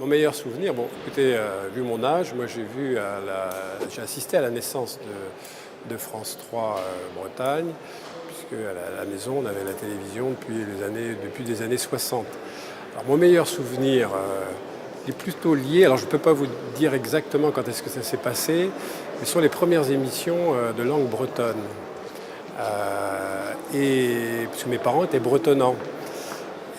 Mon meilleur souvenir, bon, écoutez, vu mon âge, moi j'ai assisté à la naissance de France 3 Bretagne, puisque à la maison on avait la télévision depuis des années 60. Alors mon meilleur souvenir est plutôt lié, alors je ne peux pas vous dire exactement quand est-ce que ça s'est passé, mais ce sont les premières émissions de langue bretonne. Puisque mes parents étaient bretonnants.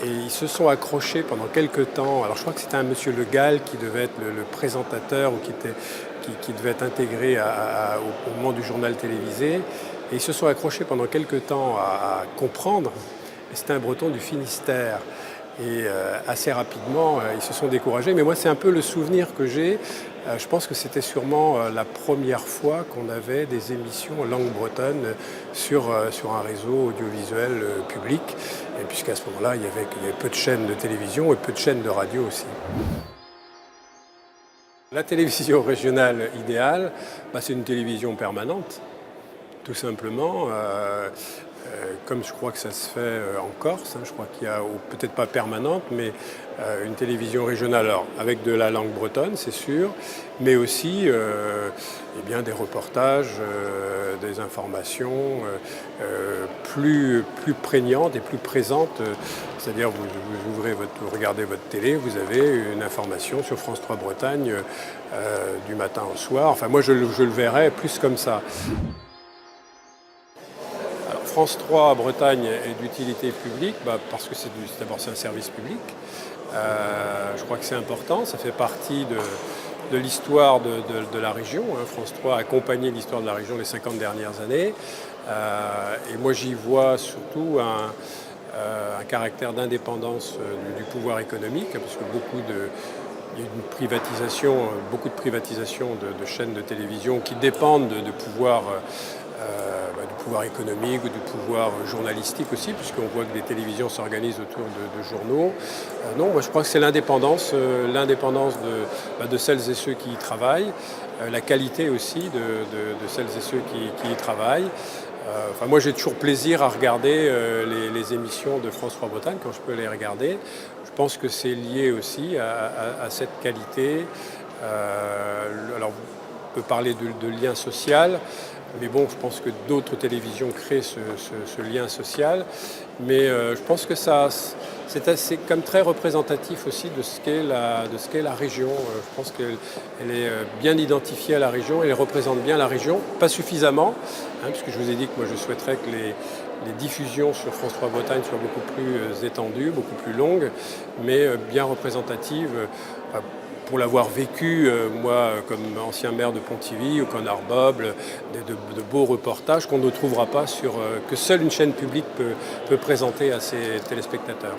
Et ils se sont accrochés pendant quelques temps. Alors je crois que c'était un monsieur Le Gall qui devait être le présentateur ou qui devait être intégré au moment du journal télévisé. Et ils se sont accrochés pendant quelques temps à comprendre. Et c'était un breton du Finistère. Et assez rapidement, ils se sont découragés. Mais moi, c'est un peu le souvenir que j'ai. Je pense que c'était sûrement la première fois qu'on avait des émissions en langue bretonne sur un réseau audiovisuel public. Et puisqu'à ce moment-là, il y avait peu de chaînes de télévision et peu de chaînes de radio aussi. La télévision régionale idéale, c'est une télévision permanente, tout simplement. Comme je crois que ça se fait en Corse, je crois qu'il y a, peut-être pas permanente, mais une télévision régionale, alors, avec de la langue bretonne, c'est sûr, mais aussi des reportages, des informations plus prégnantes et plus présentes. C'est-à-dire, vous regardez votre télé, vous avez une information sur France 3 Bretagne du matin au soir. Enfin, moi, je le verrais plus comme ça. France 3 Bretagne est d'utilité publique parce que d'abord c'est un service public. Je crois que c'est important, ça fait partie de l'histoire de la région. France 3 a accompagné l'histoire de la région les 50 dernières années. Et moi j'y vois surtout un caractère d'indépendance du pouvoir économique, parce que il y a beaucoup de privatisation de chaînes de télévision qui dépendent du pouvoir économique ou du pouvoir journalistique aussi, puisqu'on voit que des télévisions s'organisent autour de journaux. Non, moi je crois que c'est l'indépendance de celles et ceux qui y travaillent, la qualité aussi de celles et ceux qui y travaillent. Moi j'ai toujours plaisir à regarder les émissions de France 3 Bretagne quand je peux les regarder. Je pense que c'est lié aussi à cette qualité. Alors on peut parler de lien social, mais bon, je pense que d'autres télévisions créent ce lien social. Mais je pense que c'est comme très représentatif aussi de ce qu'est la région. Je pense qu'elle est bien identifiée à la région, elle représente bien la région, pas suffisamment, puisque je vous ai dit que moi je souhaiterais que les diffusions sur France 3 Bretagne soient beaucoup plus étendues, beaucoup plus longues, mais bien représentatives. Pour l'avoir vécu, moi, comme ancien maire de Pontivy ou comme Arboble, de beaux reportages qu'on ne trouvera pas que seule une chaîne publique peut présenter à ses téléspectateurs.